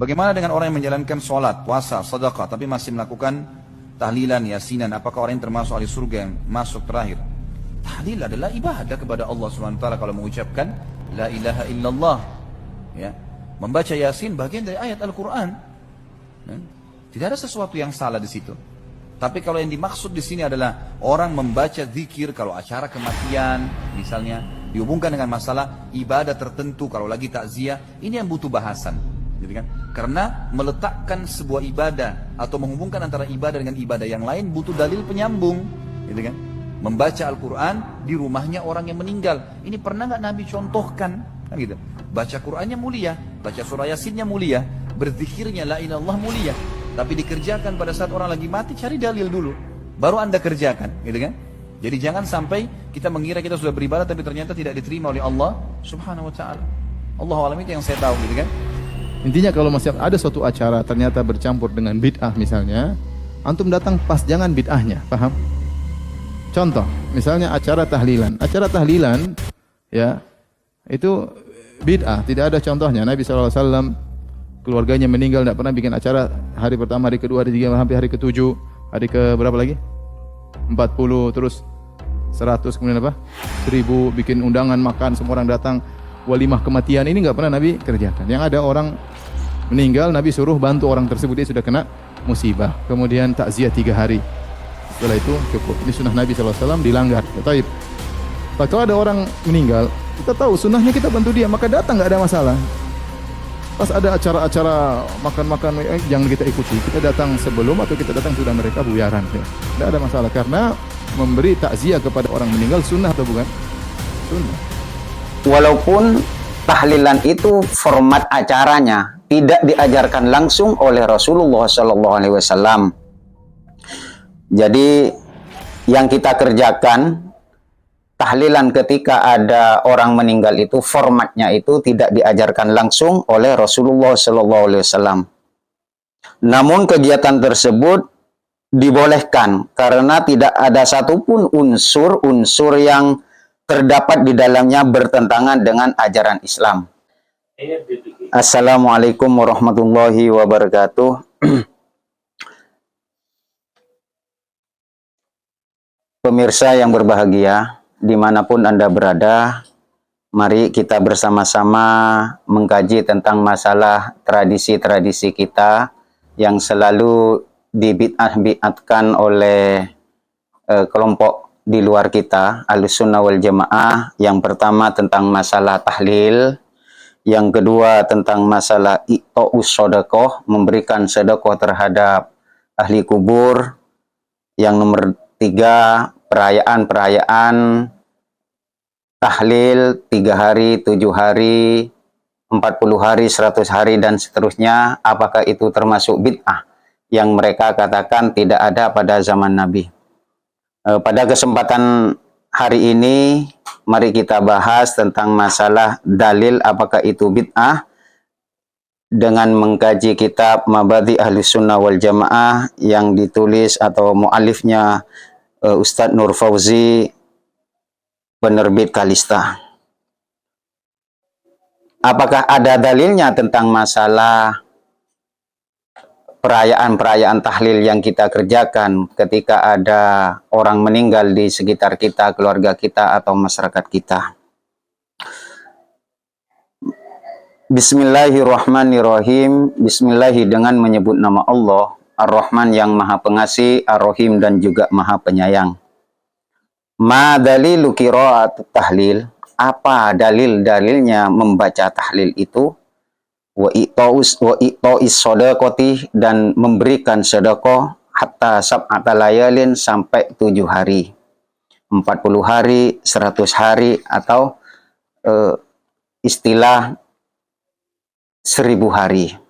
Bagaimana dengan orang yang menjalankan sholat, puasa, sedekah, tapi masih melakukan tahlilan, yasinan? Apakah orang yang termasuk ahli surga yang masuk terakhir? Tahlil adalah ibadah kepada Allah SWT kalau mengucapkan la ilaha illallah. Ya. Membaca yasin bagian dari ayat Al-Quran. Ya. Tidak ada sesuatu yang salah di situ. Tapi kalau yang dimaksud di sini adalah orang membaca zikir kalau acara kematian, misalnya dihubungkan dengan masalah ibadah tertentu, kalau lagi takziah, ini yang butuh bahasan, gitu kan? Karena meletakkan sebuah ibadah atau menghubungkan antara ibadah dengan ibadah yang lain butuh dalil penyambung, gitu kan? Membaca Al-Quran di rumahnya orang yang meninggal, ini pernah nggak Nabi contohkan? Kan gitu. Baca Qurannya mulia, baca surah Yasinnya mulia, berzikirnya la ilaha illallah mulia. Tapi dikerjakan pada saat orang lagi mati, cari dalil dulu, baru Anda kerjakan, gitu kan? Jadi jangan sampai kita mengira kita sudah beribadah tapi ternyata tidak diterima oleh Allah Subhanahu wa taala. Allahu a'lam, itu yang saya tahu, gitu kan? Intinya kalau masih ada suatu acara ternyata bercampur dengan bid'ah misalnya, antum datang pas jangan bid'ahnya, paham? Contoh, misalnya acara tahlilan. Acara tahlilan ya, itu bid'ah, tidak ada contohnya. Nabi SAW keluarganya meninggal, tidak pernah bikin acara hari pertama, hari kedua, hari ketiga, sampai hari ketujuh, hari ke berapa lagi? 40, terus 100, kemudian apa? 1000, bikin undangan makan, semua orang datang, walimah kematian, ini nggak pernah Nabi kerjakan. Yang ada orang meninggal, Nabi suruh bantu orang tersebut, dia sudah kena musibah. Kemudian takziah 3 hari. Setelah itu cukup. Ini sunnah Nabi SAW dilanggar. Taib. Kalau ada orang meninggal, kita tahu sunnahnya kita bantu dia, maka datang nggak ada masalah. Pas ada acara-acara makan-makan, jangan kita ikuti. Kita datang sebelum atau kita datang sudah mereka buyaran. Ya. Tidak ada masalah karena memberi takziah kepada orang meninggal sunnah atau bukan? Sunnah. Walaupun tahlilan itu format acaranya tidak diajarkan langsung oleh Rasulullah SAW. Jadi yang kita kerjakan tahlilan ketika ada orang meninggal itu formatnya itu tidak diajarkan langsung oleh Rasulullah SAW. Namun kegiatan tersebut dibolehkan karena tidak ada satupun unsur-unsur yang terdapat di dalamnya bertentangan dengan ajaran Islam. Assalamualaikum warahmatullahi wabarakatuh. Pemirsa yang berbahagia, dimanapun Anda berada, mari kita bersama-sama mengkaji tentang masalah tradisi-tradisi kita yang selalu dibid'ah-bid'atkan oleh kelompok di luar kita, Ahlussunnah wal Jamaah. Yang pertama tentang masalah tahlil, yang kedua tentang masalah i'ta'us shadaqah, memberikan sedekah terhadap ahli kubur, yang nomor 3 perayaan-perayaan tahlil 3 hari, 7 hari, 40 hari, 100 hari dan seterusnya. Apakah itu termasuk bid'ah yang mereka katakan tidak ada pada zaman Nabi? Pada kesempatan hari ini mari kita bahas tentang masalah dalil apakah itu bid'ah dengan mengkaji kitab Mabadi Ahlussunnah wal Jamaah yang ditulis atau mu'alifnya Ustadz Nur Fauzi, penerbit Kalista. Apakah ada dalilnya tentang masalah perayaan-perayaan tahlil yang kita kerjakan ketika ada orang meninggal di sekitar kita, keluarga kita, atau masyarakat kita? Bismillahirrahmanirrahim. Bismillahi dengan menyebut nama Allah, Ar-Rahman yang maha pengasih, Ar-Rahim dan juga maha penyayang. Ma dalilu qira'at tahlil, apa dalil-dalilnya membaca tahlil itu? Wa i'ta'is shadaqati, dan memberikan sedekah hatta sab'ata layalin, sampai 7 hari, 40 hari, 100 hari, atau istilah 1000 hari.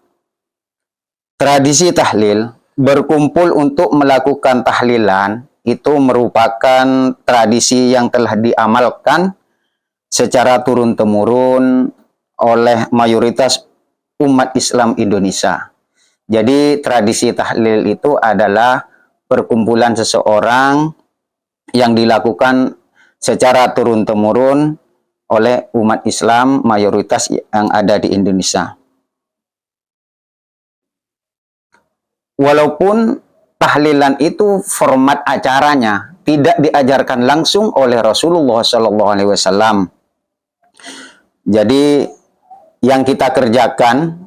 Tradisi tahlil, berkumpul untuk melakukan tahlilan, itu merupakan tradisi yang telah diamalkan secara turun-temurun oleh mayoritas umat Islam Indonesia. Jadi tradisi tahlil itu adalah perkumpulan seseorang yang dilakukan secara turun-temurun oleh umat Islam mayoritas yang ada di Indonesia. walaupun tahlilan itu format acaranya tidak diajarkan langsung oleh Rasulullah Shallallahu Alaihi Wasallam. Jadi yang kita kerjakan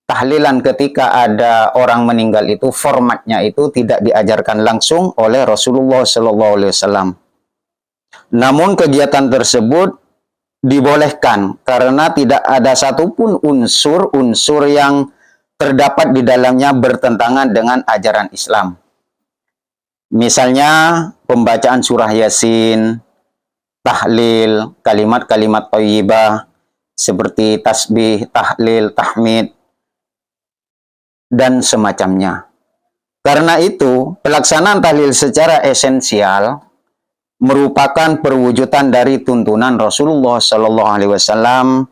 tahlilan ketika ada orang meninggal itu formatnya itu tidak diajarkan langsung oleh Rasulullah Shallallahu Alaihi Wasallam. Namun kegiatan tersebut dibolehkan karena tidak ada satupun unsur-unsur yang terdapat di dalamnya bertentangan dengan ajaran Islam. Misalnya pembacaan surah Yasin, tahlil, kalimat-kalimat thayyibah seperti tasbih, tahlil, tahmid, dan semacamnya. Karena itu, pelaksanaan tahlil secara esensial merupakan perwujudan dari tuntunan Rasulullah Shallallahu Alaihi Wasallam,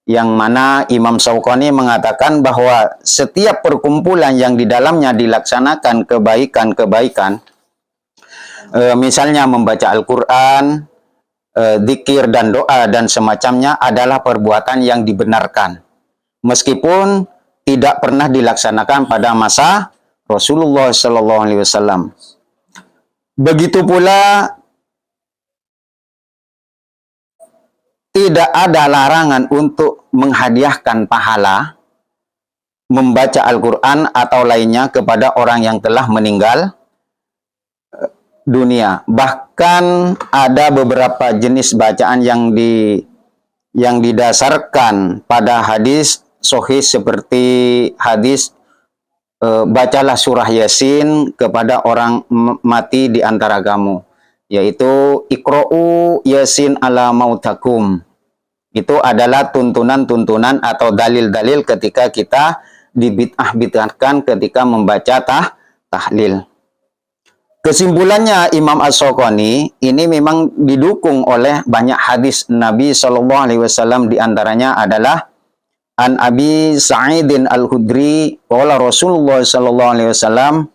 yang mana Imam Syauqani mengatakan bahwa setiap perkumpulan yang di dalamnya dilaksanakan kebaikan-kebaikan, misalnya membaca Al-Quran, zikir dan doa dan semacamnya adalah perbuatan yang dibenarkan, meskipun tidak pernah dilaksanakan pada masa Rasulullah Shallallahu Alaihi Wasallam. Begitu pula tidak ada larangan untuk menghadiahkan pahala membaca Al-Quran atau lainnya kepada orang yang telah meninggal dunia. Bahkan ada beberapa jenis bacaan yang didasarkan pada hadis sahih seperti hadis bacalah surah Yasin kepada orang mati di antara kamu, yaitu Iqra'u Yasin ala mautakum. Itu adalah tuntunan-tuntunan atau dalil-dalil ketika kita dibid'ah-bid'ahkan ketika membaca tahlil. Kesimpulannya Imam Asy-Syaukani ini memang didukung oleh banyak hadis Nabi Shallallahu Alaihi Wasallam, diantaranya adalah An Abi Sa'idin Al-Khudri qala Rasulullah Shallallahu Alaihi Wasallam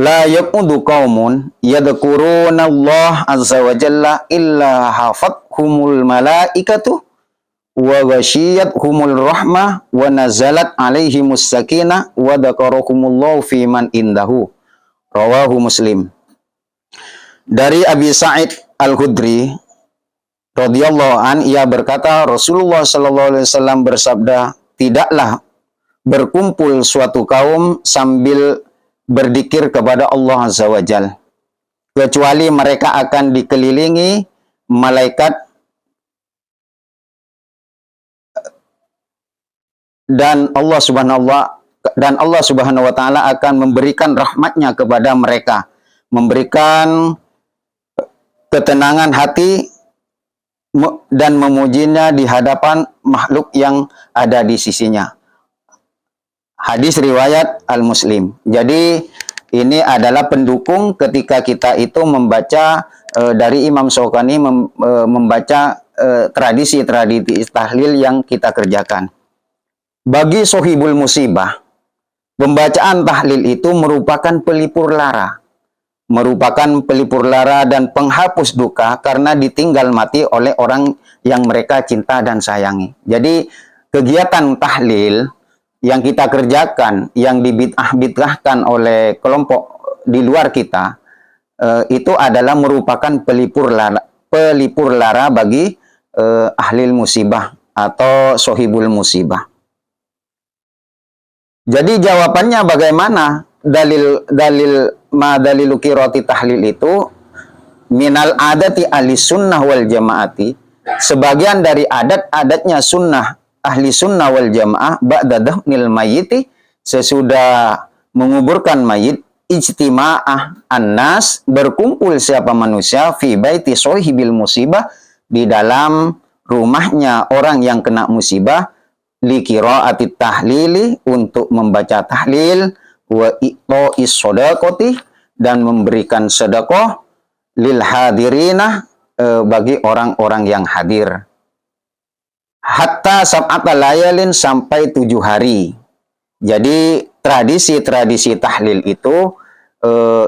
la yaqudu qaumun yadhkuruna Allah azza wa jalla illa hafathumul malaikatu wa ghashiyatuhumul rahmah wa nazalat alaihimus sakinah wa dzakarahumullahu fi man indahu. Rawahu Muslim. Dari Abi Sa'id Al-Khudri radhiyallahu an, ia berkata Rasulullah sallallahu alaihi wasallam bersabda, tidaklah berkumpul suatu kaum sambil berzikir kepada Allah azza wajal kecuali mereka akan dikelilingi malaikat dan Allah Subhanahu wa taala akan memberikan rahmatnya kepada mereka, memberikan ketenangan hati dan memujinya di hadapan makhluk yang ada di sisinya. Hadis riwayat Al-Muslim. Jadi ini adalah pendukung ketika kita itu membaca dari Imam Syauqani membaca tradisi-tradisi tahlil yang kita kerjakan. Bagi sohibul musibah, pembacaan tahlil itu merupakan pelipur lara. Merupakan pelipur lara dan penghapus duka karena ditinggal mati oleh orang yang mereka cinta dan sayangi. Jadi kegiatan tahlil yang kita kerjakan, yang dibid'ah-bid'ahkan oleh kelompok di luar kita, itu adalah merupakan pelipur lara bagi ahlil musibah atau sohibul musibah. Jadi jawabannya bagaimana? Dalilu qiraati tahlil itu minal adati ahli sunnah wal jamaati, sebagian dari adat-adatnya sunnah ahli sunnah wal jamaah ba'da dafnil mayyiti, sesudah menguburkan mayit, ijtima'ah annas, berkumpul siapa manusia, fi baiti sohibil musibah, di dalam rumahnya orang yang kena musibah, li qiraati tahlili, untuk membaca tahlil, wa i'ta'is shadaqati, dan memberikan sedekah, lil hadirina, bagi orang-orang yang hadir. Hatta sab'ata layalin, sampai 7 hari. Jadi tradisi-tradisi tahlil itu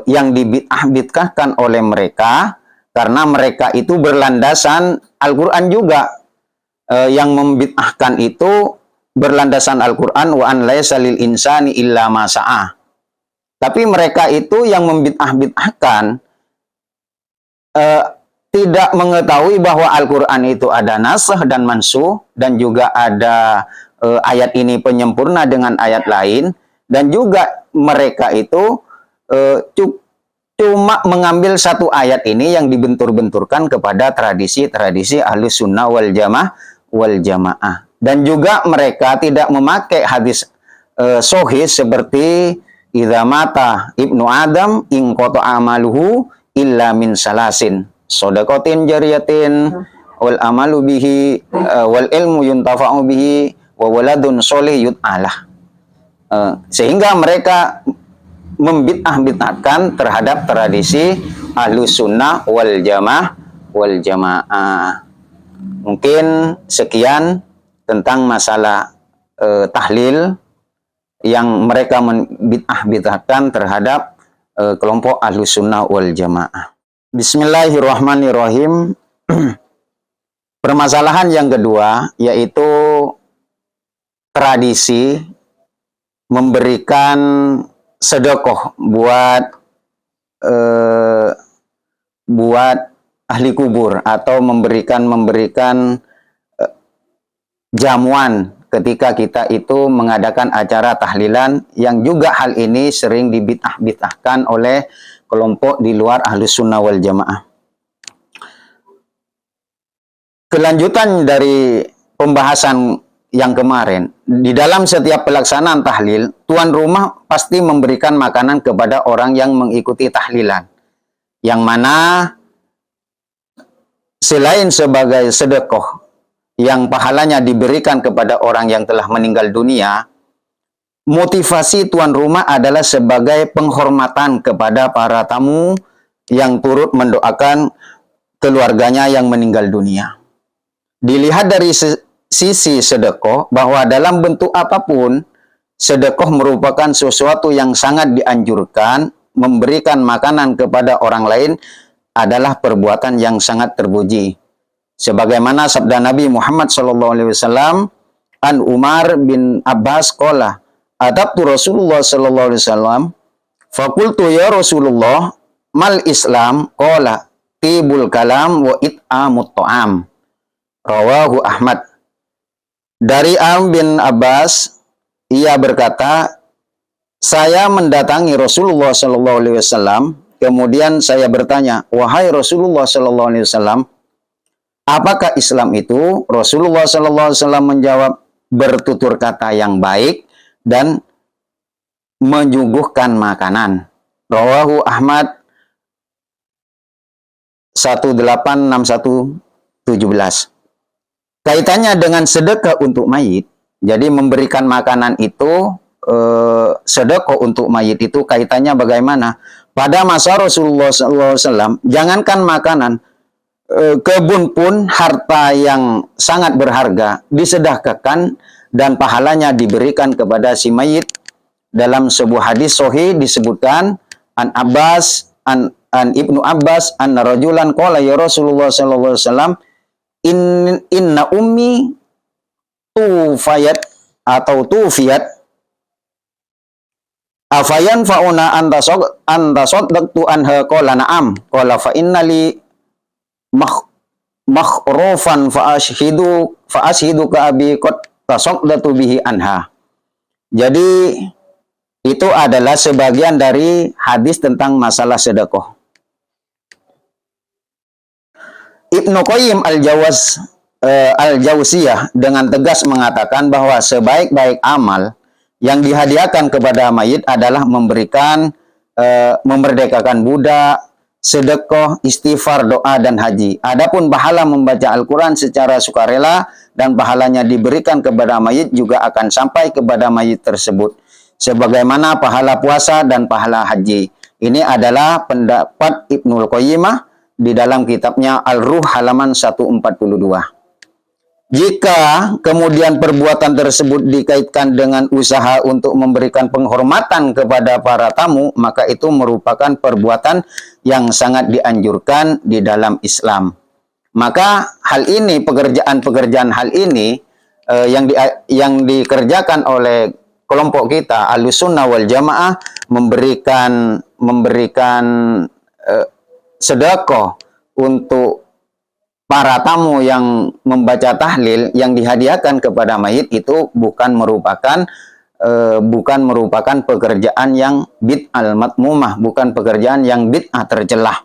yang dibid'ah-bid'ahkan oleh mereka, karena mereka itu berlandasan Al-Quran juga. Yang membid'ahkan itu berlandasan Al-Quran, wa an laisa lil insani illa ma sa'a. Tapi mereka itu yang membid'ah-bid'ahkan tidak mengetahui bahwa Al-Quran itu ada nasakh dan mansuh, dan juga ada ayat ini penyempurna dengan ayat lain, dan juga mereka itu cuma mengambil satu ayat ini yang dibentur-benturkan kepada tradisi-tradisi Ahlus Sunnah wal Jamaah. Dan juga mereka tidak memakai hadis sahih seperti idza mata ibnu Adam in qata amaluhu illa min salasin shadaqatin jariyatin wal amalu bihi wal ilmu yuntafa'u bihi wa waladun sholih yut'alah. Sehingga mereka membid'ah-bid'ahkan terhadap tradisi Ahlus Sunnah wal Jamaah. Mungkin sekian tentang masalah tahlil yang mereka membid'ah-bid'ahkan terhadap kelompok Ahlus Sunnah wal Jamaah. Bismillahirrahmanirrahim. Permasalahan yang kedua yaitu tradisi memberikan sedekah buat ahli kubur, atau memberikan jamuan ketika kita itu mengadakan acara tahlilan, yang juga hal ini sering dibid'ah-bid'ahkan oleh kelompok di luar Ahlus Sunnah wal Jamaah. Kelanjutan dari pembahasan yang kemarin, di dalam setiap pelaksanaan tahlil, tuan rumah pasti memberikan makanan kepada orang yang mengikuti tahlilan, yang mana selain sebagai sedekah yang pahalanya diberikan kepada orang yang telah meninggal dunia, motivasi tuan rumah adalah sebagai penghormatan kepada para tamu yang turut mendoakan keluarganya yang meninggal dunia. Dilihat dari sisi sedekah, bahwa dalam bentuk apapun, sedekah merupakan sesuatu yang sangat dianjurkan. Memberikan makanan kepada orang lain adalah perbuatan yang sangat terpuji. Sebagaimana sabda Nabi Muhammad SAW, an Umar bin Abbas qala, adabtu Rasulullah SAW, fakultu ya Rasulullah, mal Islam, qala, tibul kalam wa it'amut ta'am. Rawahu Ahmad. Dari Am bin Abbas, ia berkata, saya mendatangi Rasulullah SAW, kemudian saya bertanya, wahai Rasulullah SAW, apakah Islam itu? Rasulullah SAW menjawab, bertutur kata yang baik dan menyuguhkan makanan. Rawahu Ahmad 186117. Kaitannya dengan sedekah untuk mayit. Jadi memberikan makanan itu, sedekah untuk mayit itu kaitannya bagaimana? Pada masa Rasulullah SAW, jangankan makanan, kebun pun harta yang sangat berharga disedekahkan dan pahalanya diberikan kepada si mayit. Dalam sebuah hadis sahih disebutkan an Ibnu Abbas anna rajulan qala ya Rasulullah sallallahu alaihi wasallam, inna ummi tufiyat afayan fauna anta saddaqtu anha qala na'am qala fa inna li makhrufan fa ashhidu ka abi qad tasaddaqtu bihi anha. Jadi itu adalah sebagian dari hadis tentang masalah sedekah. Ibnu Qayyim al-Jauziyah dengan tegas mengatakan bahwa sebaik-baik amal yang dihadiahkan kepada mayit adalah memerdekakan budak, sedekah, istighfar, doa, dan haji. Adapun pahala membaca Al-Quran secara sukarela dan pahalanya diberikan kepada mayit juga akan sampai kepada mayit tersebut, sebagaimana pahala puasa dan pahala haji. Ini adalah pendapat Ibnul Qayyimah di dalam kitabnya Al-Ruh halaman 142. Jika kemudian perbuatan tersebut dikaitkan dengan usaha untuk memberikan penghormatan kepada para tamu, maka itu merupakan perbuatan yang sangat dianjurkan di dalam Islam. Maka hal ini, pekerjaan hal ini yang dikerjakan oleh kelompok kita Ahlussunnah wal Jamaah memberikan sedekah untuk para tamu yang membaca tahlil yang dihadiahkan kepada mayit itu bukan merupakan pekerjaan yang bid'ah madmumah, bukan pekerjaan yang bid'ah tercelah.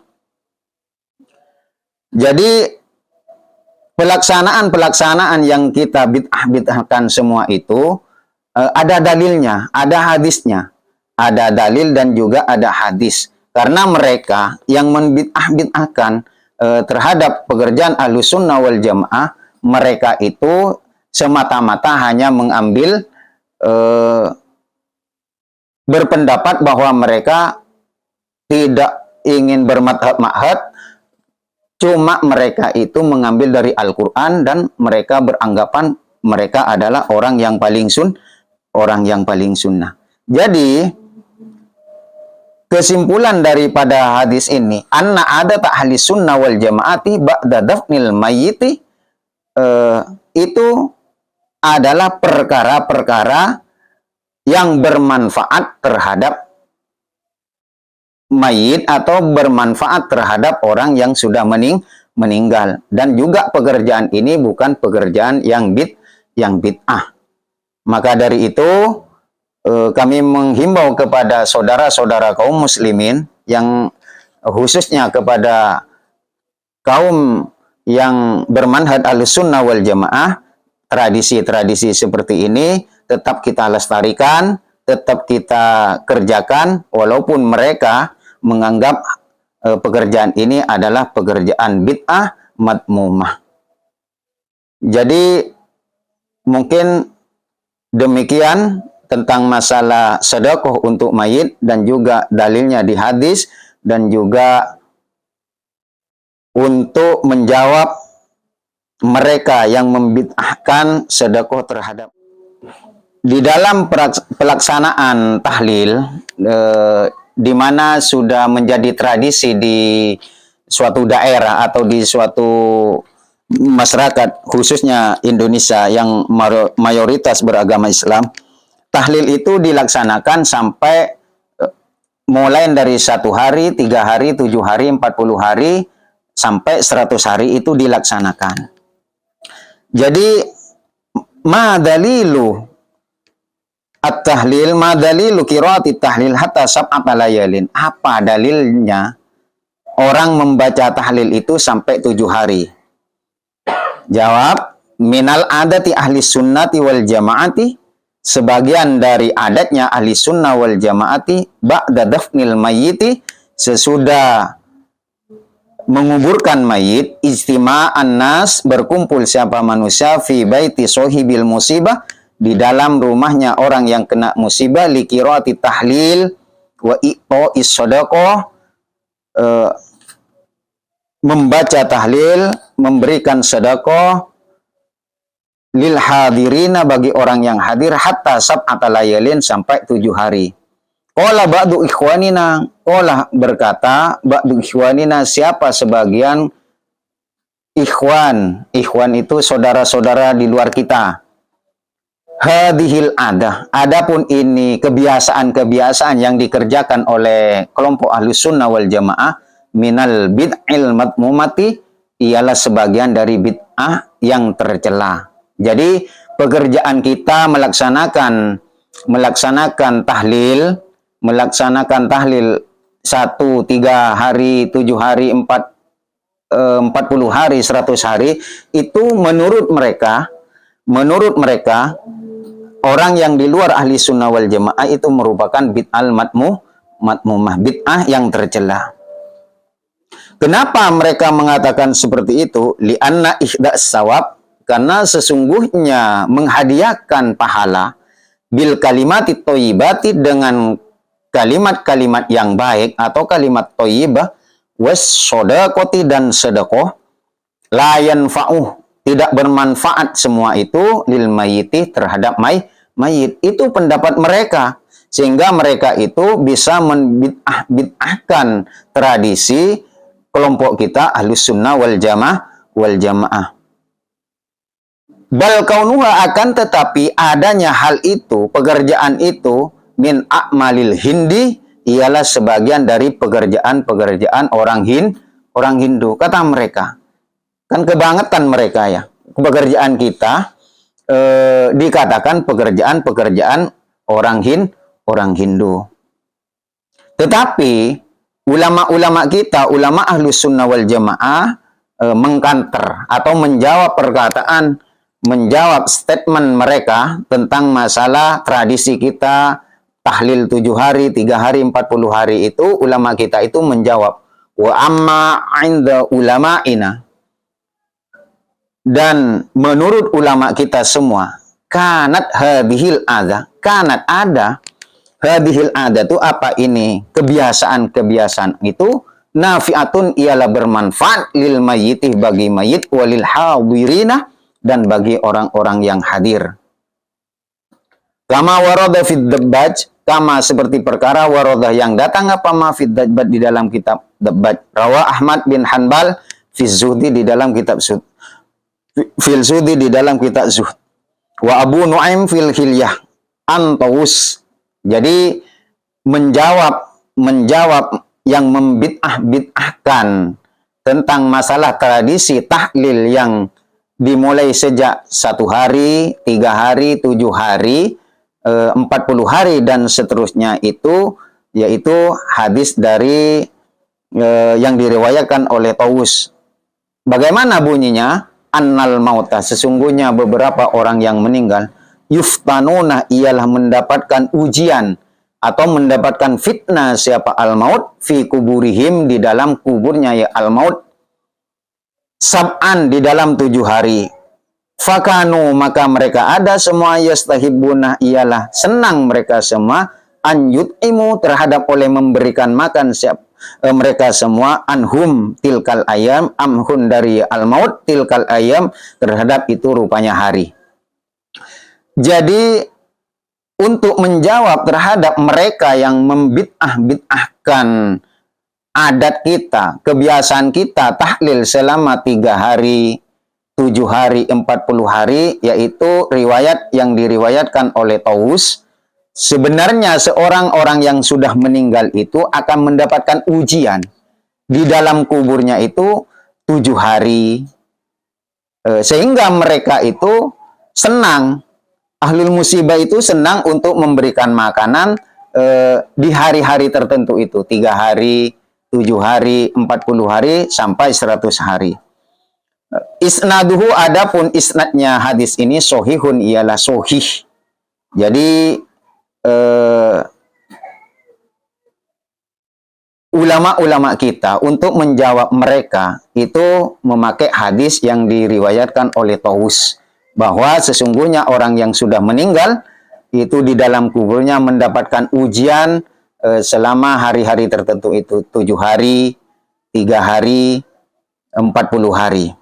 Jadi pelaksanaan yang kita bid'ahkan semua itu ada dalilnya, ada hadisnya. Ada dalil dan juga ada hadis. Karena mereka yang membid'ah-bid'ahkan terhadap pekerjaan Ahlussunnah wal Jamaah, mereka itu semata-mata hanya mengambil berpendapat bahwa mereka tidak ingin bermadhab-madhab, cuma mereka itu mengambil dari Al-Quran dan mereka beranggapan mereka adalah orang yang paling sunnah. Jadi kesimpulan daripada hadis ini, anna ada ahli sunnah wal jamaati ba'da dafnil mayyiti, itu adalah perkara-perkara yang bermanfaat terhadap mayit atau bermanfaat terhadap orang yang sudah meninggal. Dan juga pekerjaan ini bukan pekerjaan yang bid'ah. Maka dari itu kami menghimbau kepada saudara-saudara kaum muslimin, yang khususnya kepada kaum yang bermanhaj Ahlussunnah wal Jamaah, tradisi-tradisi seperti ini tetap kita lestarikan, tetap kita kerjakan, walaupun mereka menganggap pekerjaan ini adalah pekerjaan bid'ah madmumah. Jadi mungkin demikian tentang masalah sedekah untuk mayit, dan juga dalilnya di hadis, dan juga untuk menjawab mereka yang membid'ahkan sedekah terhadap. Di dalam pelaksanaan tahlil, di mana sudah menjadi tradisi di suatu daerah atau di suatu masyarakat, khususnya Indonesia yang mayoritas beragama Islam, tahlil itu dilaksanakan sampai mulai dari 1 hari, 3 hari, 7 hari, 40 hari, sampai 100 hari itu dilaksanakan. Jadi, ma dalilu at-tahlil, ma dalilu qiraati tahlil hatta sab'ata layalin. Apa dalilnya orang membaca tahlil itu sampai 7 hari? Jawab, minal adati ahli sunnati wal jamaati, sebagian dari adatnya ahli sunnah wal jamaati, ba'da dafnil mayyiti, sesudah menguburkan mayit, ijtima'an nas, berkumpul siapa manusia, fi baiti sohibil musibah, di dalam rumahnya orang yang kena musibah, liqiraati tahlil wa i'to'is shadaqah, membaca tahlil, memberikan sedekah, lil hadirina, bagi orang yang hadir, hatta sab'ata layalin, sampai 7 hari. Qala ba'du ikhwanina, qala berkata ba'du ikhwanina, siapa sebagian ikhwan. Ikhwan itu saudara-saudara di luar kita. Hadhil adah, adapun ini kebiasaan-kebiasaan yang dikerjakan oleh kelompok Ahlussunnah wal Jamaah, minal bid'il madmumati, ialah sebagian dari bid'ah yang tercela. Jadi pekerjaan kita melaksanakan tahlil, 1, 3 hari, 7 hari, 40 hari, 100 hari, itu menurut mereka orang yang di luar ahli sunnah wal jamaah itu merupakan bid'al madmumah, bid'ah yang tercela. Kenapa mereka mengatakan seperti itu? Li'anna ihdas sawab, karena sesungguhnya menghadiahkan pahala, bil kalimati thayyibati, dengan kalimat-kalimat yang baik atau kalimat thayyibah, was shadaqati, dan sedekah, la yanfa'uh, tidak bermanfaat semua itu, lil mayyiti, terhadap mayit. Itu pendapat mereka, sehingga mereka itu bisa membid'ahkan tradisi kelompok kita Ahlussunnah wal Jamaah. Bal kaunuha, akan tetapi adanya hal itu, pekerjaan itu, min a'malil hindi, ialah sebagian dari pekerjaan-pekerjaan orang Hindu. Kata mereka, kan kebangetan mereka ya. Pekerjaan kita dikatakan pekerjaan-pekerjaan orang Hindu. Tetapi ulama-ulama kita, ulama Ahlus Sunnah wal Jamaah mengkanter atau menjawab statement mereka tentang masalah tradisi kita tahlil 7 hari, 3 hari, 40 hari itu. Ulama kita itu menjawab, wa amma 'inda ulama'ina, dan menurut ulama kita semua, kanat hadhil adha, kanat ada hadhil adha itu apa ini? Kebiasaan-kebiasaan itu nafi'atun, ialah bermanfaat lil mayyitih, bagi mayit, walil hadirina, dan bagi orang-orang yang hadir. Kama warada fid dabbaj, kama seperti perkara warada yang datang apa ma fid dabbaj di dalam kitab dabbaj. Rawa Ahmad bin Hanbal fi zuhdi di dalam kitab zuhd. Fil zuhdi di dalam kitab zuhd. Wa Abu Nuaim fil hilyah an Tawus. Jadi menjawab yang membid'ahkan tentang masalah tradisi tahlil yang dimulai sejak 1 hari, 3 hari, 7 hari, 40 hari dan seterusnya itu, yaitu hadis dari yang diriwayatkan oleh Tawus. Bagaimana bunyinya? Annal mauta, sesungguhnya beberapa orang yang meninggal, yuftanuna, ialah mendapatkan ujian atau mendapatkan fitnah siapa al-maut, fi kuburihim, di dalam kuburnya ya al-maut, sab'an, di dalam 7 hari. Fakanu, maka mereka ada semua, yastahibuna, ialah senang mereka semua, an yut'imu, terhadap oleh memberikan makan mereka semua, anhum tilkal ayam, amhun dari al-maut, tilkal ayam, terhadap itu rupanya hari. Jadi untuk menjawab terhadap mereka yang membid'ahkan adat kita, kebiasaan kita tahlil selama 3 hari, 7 hari, 40 hari, yaitu riwayat yang diriwayatkan oleh Tawus. Sebenarnya orang yang sudah meninggal itu akan mendapatkan ujian di dalam kuburnya itu 7 hari. Sehingga mereka itu senang, ahlul musibah itu senang untuk memberikan makanan di hari-hari tertentu itu, 3 hari, 7 hari, 40 hari, sampai 100 hari. Isnaduhu, adapun isnadnya hadis ini sohihun, ialah sohih. Jadi ulama-ulama kita untuk menjawab mereka itu memakai hadis yang diriwayatkan oleh Tawus, bahwa sesungguhnya orang yang sudah meninggal itu di dalam kuburnya mendapatkan ujian selama hari-hari tertentu itu, 7 hari, 3 hari, 40 hari.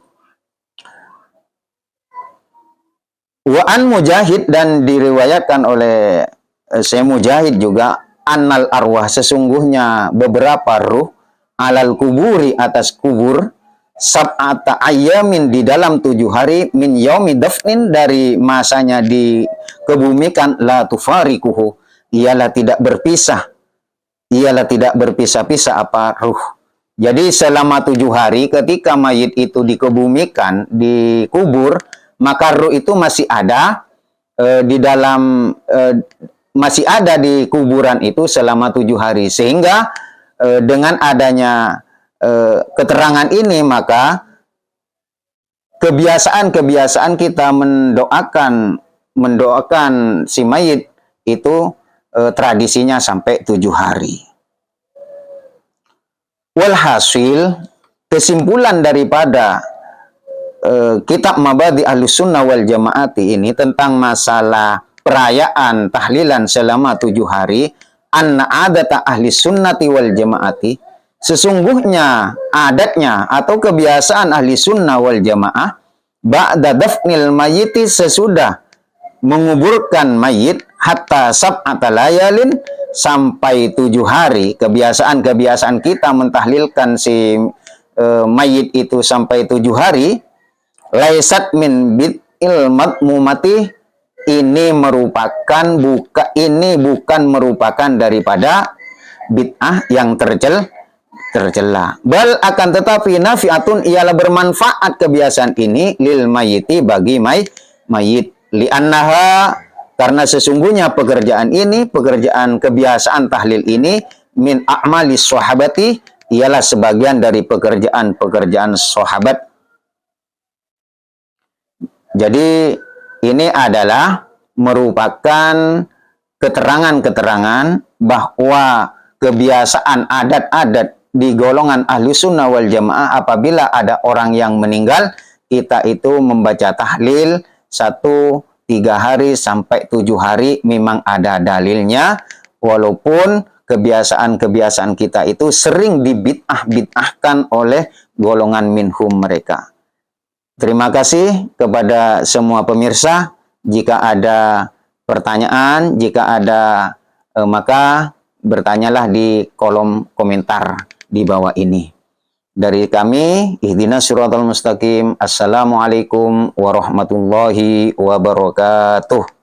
Wa'an Mujahid, dan diriwayatkan oleh Syekh Mujahid juga, annal arwah, sesungguhnya beberapa ruh, alal kuburi, atas kubur, sab'ata ayyamin, di dalam 7 hari, min yaumi dafnin, dari masanya dikebumikan, la tufarikuhu, ialah tidak berpisah-pisah apa ruh. Jadi selama 7 hari ketika mayit itu dikebumikan, dikubur, maka ruh itu masih ada masih ada di kuburan itu selama 7 hari. Sehingga dengan adanya keterangan ini, maka kebiasaan kita mendoakan si mayit itu tradisinya sampai 7 hari. Walhasil, kesimpulan daripada kitab Mabadi Ahlus Sunnah wal Jamaati ini tentang masalah perayaan tahlilan selama 7 hari, anna adata ahli sunnati wal jamaati, sesungguhnya adatnya atau kebiasaan ahli sunnah wal jamaah, ba'da dafnil mayyiti, sesudah menguburkan mayit, hatta sab'ata layalin, sampai 7 hari. Kebiasaan kita mentahlilkan si mayit itu sampai 7 hari, laisat min madmumati, ini bukan merupakan daripada bid'ah yang tercela. Bal akan tetapi nafi'atun, ialah bermanfaat kebiasaan ini lil mayiti, bagi mayit, li'annaha, karena sesungguhnya pekerjaan kebiasaan tahlil ini min a'malis sahabati, ialah sebagian dari pekerjaan sahabat. Jadi ini adalah merupakan keterangan-keterangan bahwa kebiasaan adat-adat di golongan ahlu sunnah wal jamaah, apabila ada orang yang meninggal, kita itu membaca tahlil 1, 3 hari sampai 7 hari, memang ada dalilnya, walaupun kebiasaan-kebiasaan kita itu sering dibid'ahkan oleh golongan minhum mereka. Terima kasih kepada semua pemirsa. Jika ada pertanyaan, maka bertanyalah di kolom komentar di bawah ini. Dari kami, ihdinas siratal mustaqim. Assalamualaikum warahmatullahi wabarakatuh.